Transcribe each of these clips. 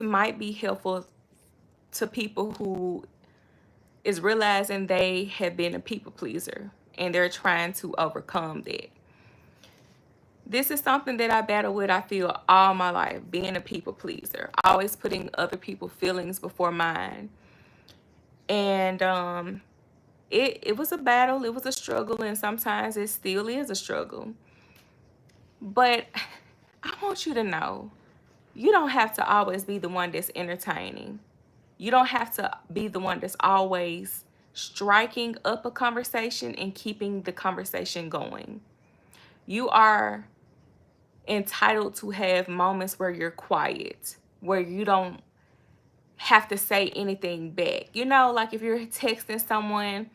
might be helpful to people who is realizing they have been a people pleaser and they're trying to overcome that. This is something that I battle with, I feel, all my life, being a people pleaser, always putting other people's feelings before mine. And it was a battle, it was a struggle, and sometimes it still is a struggle. But I want you to know, you don't have to always be the one that's entertaining. You don't have to be the one that's always striking up a conversation and keeping the conversation going. You are entitled to have moments where you're quiet, where you don't have to say anything back. You know, like if you're texting someone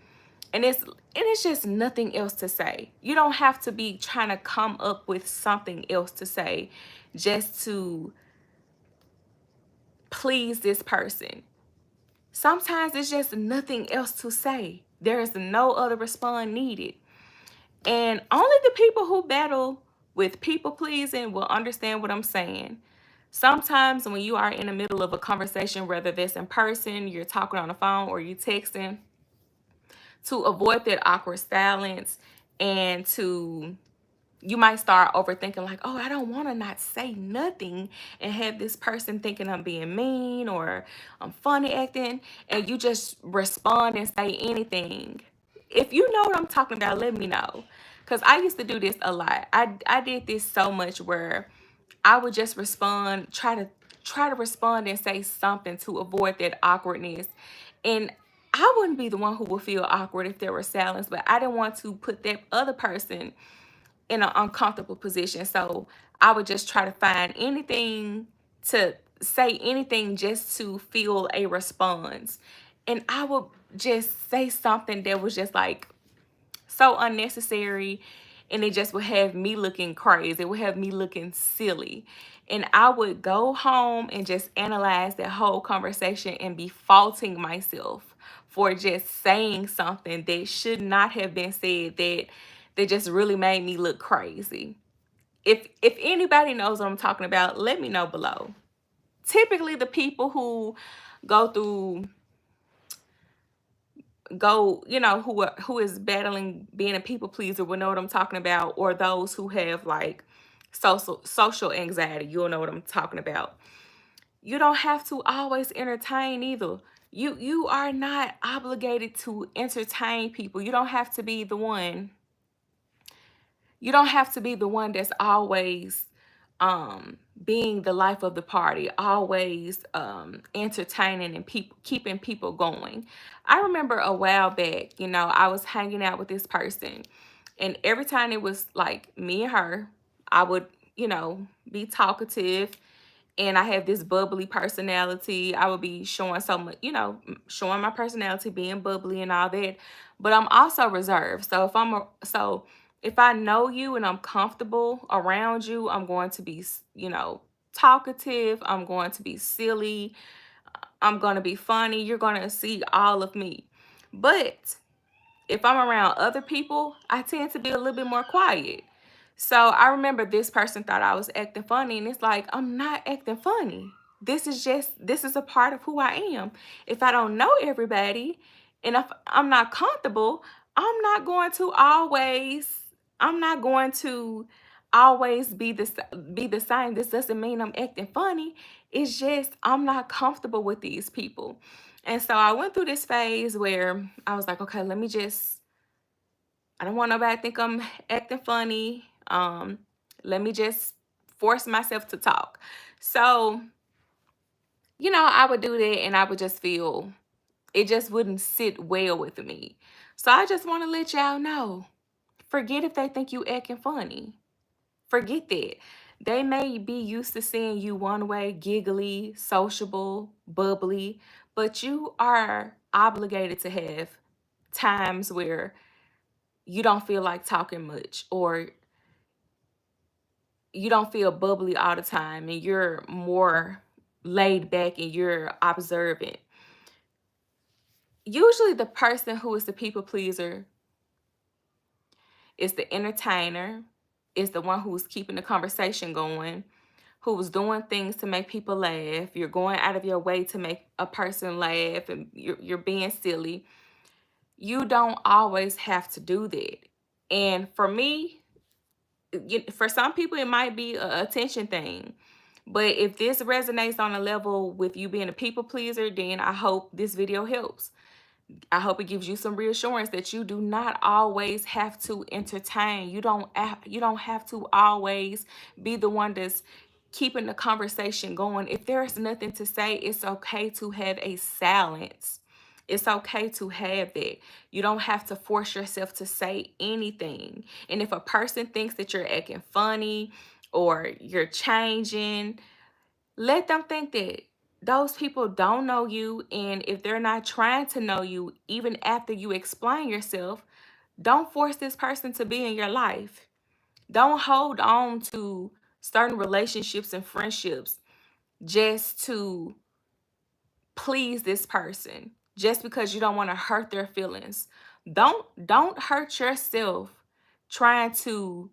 and it's just nothing else to say. You don't have to be trying to come up with something else to say just to please this person. Sometimes it's just nothing else to say. There is no other response needed. And only the people who battle with people pleasing will understand what I'm saying. Sometimes when you are in the middle of a conversation, whether that's in person, you're talking on the phone, or you texting, to avoid that awkward silence and to you might start overthinking, like, oh, I don't want to not say nothing and have this person thinking I'm being mean or I'm funny acting, and you just respond and say anything. If you know what I'm talking about, let me know, because I used to do this a lot. I did this so much where I would just respond, try to respond and say something to avoid that awkwardness. And I wouldn't be the one who would feel awkward if there were silence, but I didn't want to put that other person in an uncomfortable position. So I would just try to find anything to say, anything just to feel a response. And I would just say something that was just like so unnecessary, and it just would have me looking crazy. It would have me looking silly. And I would go home and just analyze that whole conversation and be faulting myself for just saying something that should not have been said, that just really made me look crazy. If anybody knows what I'm talking about, let me know below. Typically the people who go through go you know who is battling being a people pleaser will know what I'm talking about, or those who have like social anxiety, you'll know what I'm talking about. You don't have to always entertain either. You are not obligated to entertain people. You don't have to be the one that's always being the life of the party, always entertaining and people keeping people going. I remember a while back, I was hanging out with this person, and every time it was like me and her, I would, be talkative, and I have this bubbly personality. I would be showing so much, showing my personality, being bubbly and all that. But I'm also reserved. So if I know you and I'm comfortable around you, I'm going to be, talkative. I'm going to be silly. I'm going to be funny. You're going to see all of me. But if I'm around other people, I tend to be a little bit more quiet. So I remember this person thought I was acting funny, and it's like, I'm not acting funny. This is a part of who I am. If I don't know everybody and if I'm not comfortable, I'm not going to always I'm not going to always be the same. This doesn't mean I'm acting funny. It's just I'm not comfortable with these people. And so I went through this phase where I was like, okay, I don't want nobody to think I'm acting funny. Let me just force myself to talk. So, I would do that and I would just feel it just wouldn't sit well with me. So I just want to let y'all know, forget if they think you acting funny. Forget that. They may be used to seeing you one way, giggly, sociable, bubbly, but you are obligated to have times where you don't feel like talking much, or you don't feel bubbly all the time, and you're more laid back and you're observant. Usually the person who is the people pleaser is the entertainer, is the one who's keeping the conversation going, who's doing things to make people laugh. You're going out of your way to make a person laugh and you're being silly. You don't always have to do that. And for me, for some people, it might be a attention thing. But if this resonates on a level with you being a people pleaser, then I hope this video helps. I hope it gives you some reassurance that you do not always have to entertain. You don't have to always be the one that's keeping the conversation going. If there's nothing to say, it's okay to have a silence. It's okay to have that. You don't have to force yourself to say anything. And if a person thinks that you're acting funny or you're changing, let them think that. Those people don't know you, and if they're not trying to know you, even after you explain yourself, don't force this person to be in your life. Don't hold on to certain relationships and friendships just to please this person, just because you don't want to hurt their feelings. Don't hurt yourself trying to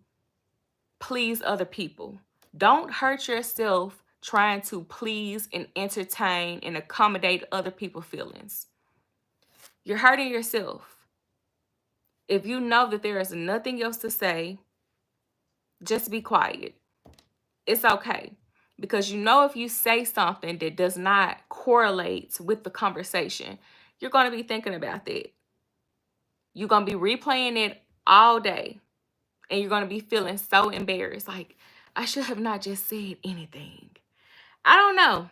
please other people. Don't hurt yourself trying to please and entertain and accommodate other people's feelings. You're hurting yourself. If you know that there is nothing else to say, just be quiet. It's okay. Because you know if you say something that does not correlate with the conversation, you're going to be thinking about that. You're going to be replaying it all day. And you're going to be feeling so embarrassed. Like, I should have not just said anything. I don't know.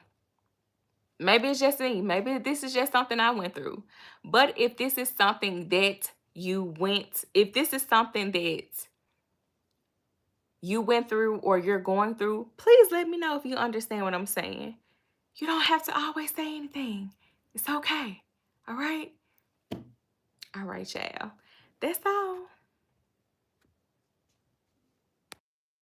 Maybe it's just me. Maybe this is just something I went through. But if this is something that if this is something that you went through or you're going through, please let me know if you understand what I'm saying. You don't have to always say anything. It's okay. All right? All right, y'all. That's all.